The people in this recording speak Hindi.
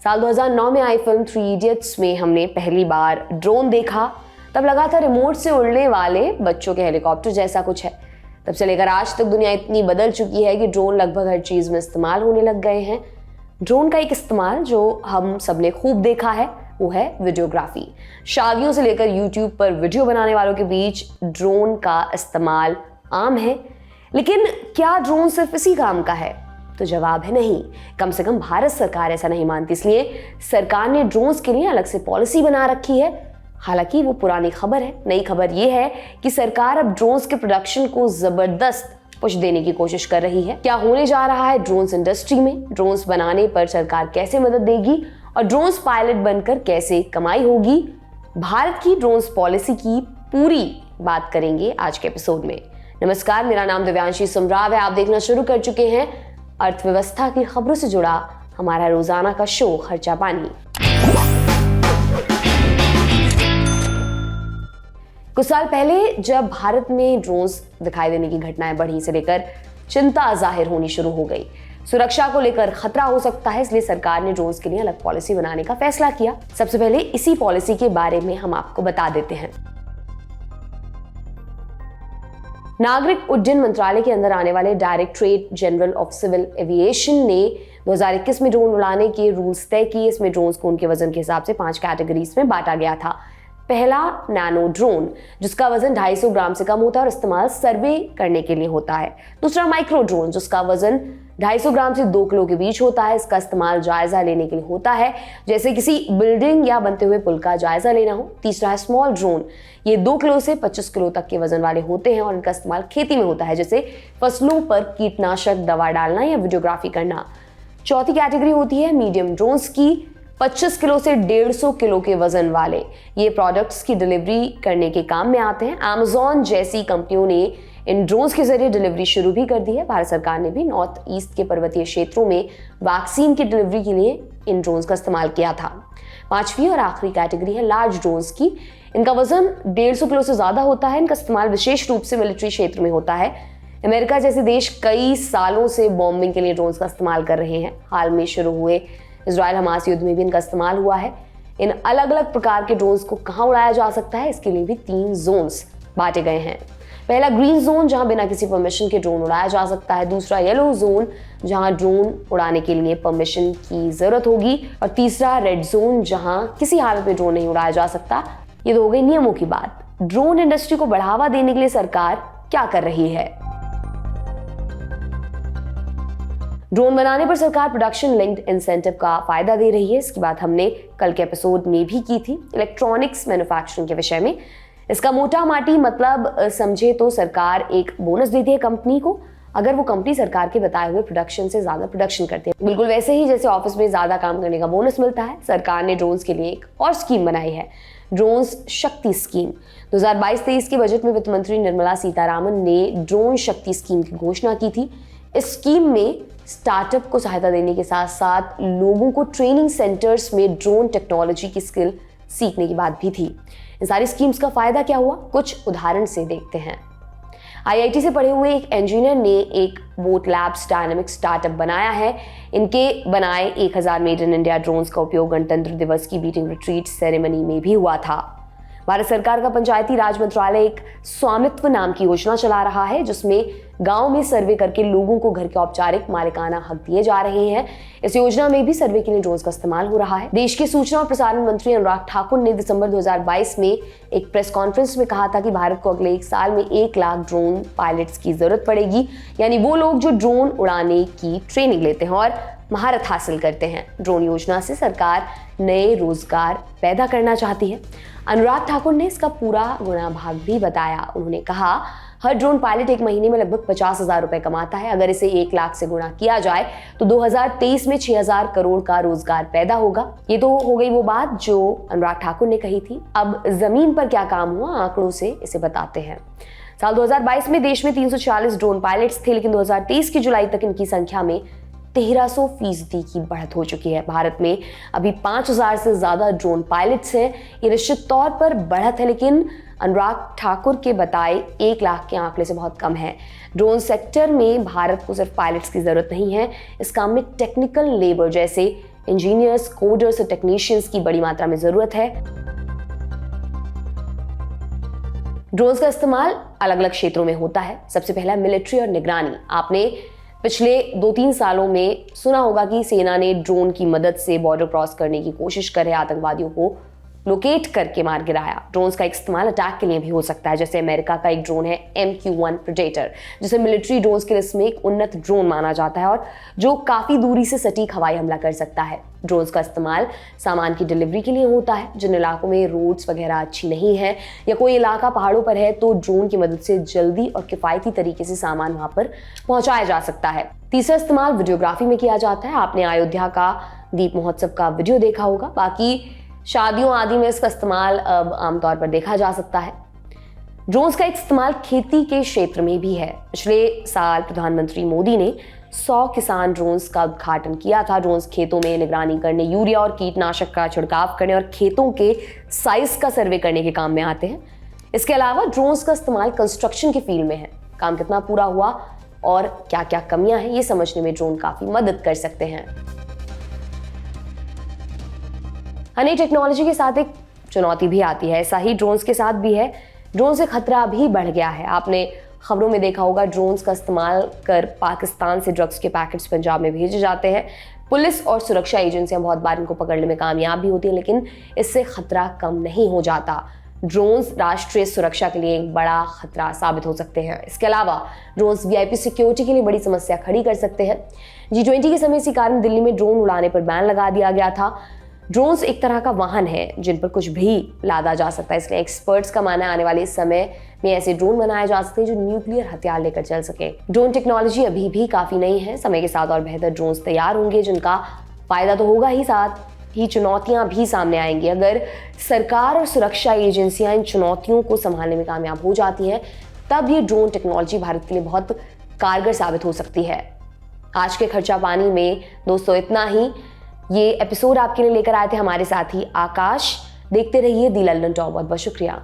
साल 2009 में आई फिल्म थ्री इडियट्स में हमने पहली बार ड्रोन देखा। तब लगा था रिमोट से उड़ने वाले बच्चों के हेलीकॉप्टर जैसा कुछ है। तब से लेकर आज तक दुनिया इतनी बदल चुकी है कि ड्रोन लगभग हर चीज में इस्तेमाल होने लग गए हैं। ड्रोन का एक इस्तेमाल जो हम सबने खूब देखा है वो है वीडियोग्राफी। शादियों से लेकर यूट्यूब पर वीडियो बनाने वालों के बीच ड्रोन का इस्तेमाल आम है। लेकिन क्या ड्रोन सिर्फ इसी काम का है? तो जवाब है नहीं। कम से कम भारत सरकार ऐसा नहीं मानती, इसलिए सरकार ने ड्रोन्स के लिए अलग से पॉलिसी बना रखी है। हालांकि वो पुरानी खबर है। नई खबर ये है कि सरकार अब ड्रोन्स के प्रोडक्शन को जबरदस्त पुश देने की कोशिश कर रही है। क्या होने जा रहा है ड्रोन्स इंडस्ट्री में, ड्रोन्स बनाने पर सरकार कैसे मदद देगी और ड्रोन्स पायलट बनकर कैसे कमाई होगी, भारत की ड्रोन्स पॉलिसी की पूरी बात करेंगे आज के एपिसोड में। नमस्कार, मेरा नाम दिव्यांशी सुमराव है। आप देखना शुरू कर चुके हैं अर्थव्यवस्था की खबरों से जुड़ा हमारा रोजाना का शो खर्चा पानी। कुछ साल पहले जब भारत में ड्रोन्स दिखाई देने की घटनाएं बढ़ी से लेकर चिंता जाहिर होनी शुरू हो गई। सुरक्षा को लेकर खतरा हो सकता है, इसलिए सरकार ने ड्रोन्स के लिए अलग पॉलिसी बनाने का फैसला किया। सबसे पहले इसी पॉलिसी के बारे में हम आपको बता देते हैं। नागरिक उड्डयन मंत्रालय के अंदर आने वाले directorate general of civil aviation ने 2021 में ड्रोन उड़ाने के रूल्स तय किए। इसमें ड्रोन्स को उनके वजन के हिसाब से 5 कैटेगरीज में बांटा गया था। पहला नैनो ड्रोन, जिसका वजन 250 ग्राम से कम होता है और इस्तेमाल सर्वे करने के लिए होता है। दूसरा माइक्रो ड्रोन, जिसका वजन 250 ग्राम से 2 किलो के बीच होता है। इसका इस्तेमाल जायजा लेने के लिए होता है, जैसे किसी बिल्डिंग या बनते हुए पुल का जायजा लेना हो। तीसरा है स्मॉल ड्रोन, ये 2 किलो से 25 किलो तक के वजन वाले होते हैं और इनका इस्तेमाल खेती में होता है, जैसे फसलों पर कीटनाशक दवा डालना या वीडियोग्राफी करना। चौथी कैटेगरी होती है मीडियम ड्रोन्स की, 25 किलो से 150 किलो के वजन वाले। ये प्रोडक्ट्स की डिलीवरी करने के काम में आते हैं। अमेज़न जैसी कंपनियों ने इन ड्रोन्स के जरिए डिलीवरी शुरू भी कर दी है। भारत सरकार ने भी नॉर्थ ईस्ट के पर्वतीय क्षेत्रों में वैक्सीन की डिलीवरी के लिए इन ड्रोन्स का इस्तेमाल किया था। पांचवी और आखिरी कैटेगरी है लार्ज ड्रोन्स की। इनका वजन 150 किलो से ज्यादा होता है। इनका इस्तेमाल विशेष रूप से मिलिट्री क्षेत्र में होता है। अमेरिका जैसे देश कई सालों से बॉम्बिंग के लिए ड्रोन्स का इस्तेमाल कर रहे हैं। हाल में शुरू हुए इजराइल हमास युद्ध में भी इनका इस्तेमाल हुआ है। इन अलग अलग प्रकार के ड्रोन्स को कहां उड़ाया जा सकता है, इसके लिए भी 3 जोन्स बांटे गए हैं। पहला ग्रीन जोन, जहां बिना किसी परमिशन के ड्रोन उड़ाया जा सकता है। दूसरा येलो जोन, जहां ड्रोन उड़ाने के लिए परमिशन की जरूरत होगी। और तीसरा रेड जोन, जहां किसी हालत में ड्रोन नहीं उड़ाया जा सकता। ये तो हो गई नियमों की बात। ड्रोन इंडस्ट्री को बढ़ावा देने के लिए सरकार क्या कर रही है? ड्रोन बनाने पर सरकार प्रोडक्शन लिंक्ड इंसेंटिव का फायदा दे रही है। इसकी बात हमने कल के एपिसोड में भी की थी, इलेक्ट्रॉनिक्स मैन्युफैक्चरिंग के विषय में। इसका मोटा माटी मतलब समझे तो सरकार एक बोनस देती है कंपनी को अगर वो कंपनी सरकार के बताए हुए प्रोडक्शन से ज्यादा प्रोडक्शन करते हैं। बिल्कुल वैसे ही जैसे ऑफिस में ज्यादा काम करने का बोनस मिलता है, सरकार ने ड्रोन्स के लिए एक और स्कीम बनाई है, ड्रोन्स शक्ति स्कीम। 2022-23 के बजट में वित्त मंत्री निर्मला सीतारामन ने ड्रोन शक्ति स्कीम की घोषणा की थी। इस स्कीम में स्टार्टअप को सहायता देने के साथ साथ लोगों को ट्रेनिंग सेंटर्स में ड्रोन टेक्नोलॉजी की स्किल सीखने की बात भी थी। इन सारी स्कीम्स का फायदा क्या हुआ, कुछ उदाहरण से देखते हैं। आईआईटी से पढ़े हुए एक इंजीनियर ने एक बोट लैब्स डायनामिक स्टार्टअप बनाया है। इनके बनाए 1000 मेड इन इंडिया ड्रोन्स का उपयोग गणतंत्र दिवस की बीटिंग रिट्रीट सेरेमनी में भी हुआ था। भारत सरकार का पंचायती राज मंत्रालय एक स्वामित्व नाम की योजना चला रहा है, जिसमें गांव में सर्वे करके लोगों को घर के औपचारिक मालिकाना हक दिए जा रहे हैं। इस योजना में भी सर्वे के लिए ड्रोन्स का इस्तेमाल हो रहा है। देश के सूचना और प्रसारण मंत्री अनुराग ठाकुर ने दिसंबर 2022 में एक प्रेस कॉन्फ्रेंस में कहा था कि भारत को अगले 1 साल में 1 लाख ड्रोन पायलट्स की जरूरत पड़ेगी, यानी वो लोग जो ड्रोन उड़ाने की ट्रेनिंग लेते हैं और महारत हासिल करते हैं। ड्रोन योजना से सरकार नए रोजगार पैदा करना चाहती है। अनुराग ठाकुर ने इसका पूरा गुणाभाग भी बताया। उन्होंने कहा, हर ड्रोन पायलट एक महीने में लगभग 50,000 रुपए कमाता है। अगर इसे 1 लाख से गुणा किया जाए तो 2023 में 6,000 करोड़ का रोजगार पैदा होगा। ये तो हो गई वो बात जो अनुराग ठाकुर ने कही थी। अब जमीन पर क्या काम हुआ, आंकड़ों से इसे बताते हैं। साल 2022 में देश में 340 ड्रोन पायलट्स थे, लेकिन 2023 की जुलाई तक इनकी संख्या में 1300% की बढ़त हो चुकी है। भारत में अभी 5000 से ज्यादा ड्रोन पायलट्स हैं। ये निश्चित तौर पर बढ़त है, लेकिन अनुराग ठाकुर के बताए 1 लाख के आंकड़े से बहुत कम है। ड्रोन सेक्टर में भारत को सिर्फ पायलट्स की जरूरत नहीं है, इस काम में टेक्निकल लेबर जैसे इंजीनियर्स, कोडर्स और टेक्नीशियंस की बड़ी मात्रा में जरूरत है। ड्रोन्स का इस्तेमाल अलग अलग क्षेत्रों में होता है। सबसे पहला मिलिट्री और निगरानी। आपने पिछले 2-3 सालों में सुना होगा कि सेना ने ड्रोन की मदद से बॉर्डर क्रॉस करने की कोशिश कर रहे आतंकवादियों को लोकेट करके मार गिराया। ड्रोन्स का इस्तेमाल अटैक के लिए भी हो सकता है, जैसे अमेरिका का एक ड्रोन है MQ-1 प्रेडेटर, जिसे मिलिट्री ड्रोन्स के लिस्ट में एक उन्नत ड्रोन माना जाता है और जो काफी दूरी से सटीक हवाई हमला कर सकता है। ड्रोन्स का इस्तेमाल सामान की डिलीवरी के लिए होता है। जिन इलाकों में रोड्स वगैरह अच्छी नहीं है या कोई इलाका पहाड़ों पर है तो ड्रोन की मदद से जल्दी और किफायती तरीके से सामान वहां पर पहुंचाया जा सकता है। तीसरा इस्तेमाल वीडियोग्राफी में किया जाता है। आपने अयोध्या का दीप महोत्सव का वीडियो देखा होगा। बाकी शादियों आदि में इसका इस्तेमाल अब आमतौर पर देखा जा सकता है। ड्रोन्स का इस्तेमाल खेती के क्षेत्र में भी है। पिछले साल प्रधानमंत्री मोदी ने 100 किसान ड्रोन्स का उद्घाटन किया था। ड्रोन्स खेतों में निगरानी करने, यूरिया और कीटनाशक का छिड़काव करने और खेतों के साइज का सर्वे करने के काम में आते हैं। इसके अलावा ड्रोन्स का इस्तेमाल कंस्ट्रक्शन के फील्ड में है। काम कितना पूरा हुआ और क्या क्या कमियां हैं, ये समझने में ड्रोन काफी मदद कर सकते हैं। नई टेक्नोलॉजी के साथ एक चुनौती भी आती है। ऐसा ही ड्रोन्स के साथ भी है। ड्रोन से खतरा भी बढ़ गया है। आपने खबरों में देखा होगा, ड्रोन्स का इस्तेमाल कर पाकिस्तान से ड्रग्स के पैकेट्स पंजाब में भेजे जाते हैं। पुलिस और सुरक्षा एजेंसियां बहुत बार इनको पकड़ने में कामयाब भी होती हैं, लेकिन इससे खतरा कम नहीं हो जाता। ड्रोन्स राष्ट्रीय सुरक्षा के लिए एक बड़ा खतरा साबित हो सकते हैं। इसके अलावा ड्रोन्स VIP सिक्योरिटी के लिए बड़ी समस्या खड़ी कर सकते हैं। G20 के समय इसी कारण दिल्ली में ड्रोन उड़ाने पर बैन लगा दिया गया था। ड्रोन्स एक तरह का वाहन है जिन पर कुछ भी लादा जा सकता है, इसलिए एक्सपर्ट्स का मानना है आने वाले समय में ऐसे ड्रोन बनाए जा सकते हैं जो न्यूक्लियर हथियार लेकर चल सके। ड्रोन टेक्नोलॉजी अभी भी काफी नई है। समय के साथ और बेहतर ड्रोन्स तैयार होंगे जिनका फायदा तो होगा ही, साथ ही चुनौतियां भी सामने आएंगी। अगर सरकार और सुरक्षा एजेंसियां इन चुनौतियों को संभालने में कामयाब हो जाती हैं, तब ये ड्रोन टेक्नोलॉजी भारत के लिए बहुत कारगर साबित हो सकती है। आज के खर्चा पानी में दोस्तों इतना ही। ये एपिसोड आपके लिए लेकर आए थे हमारे साथी आकाश। देखते रहिए दी लंदन टॉप। बहुत बहुत शुक्रिया।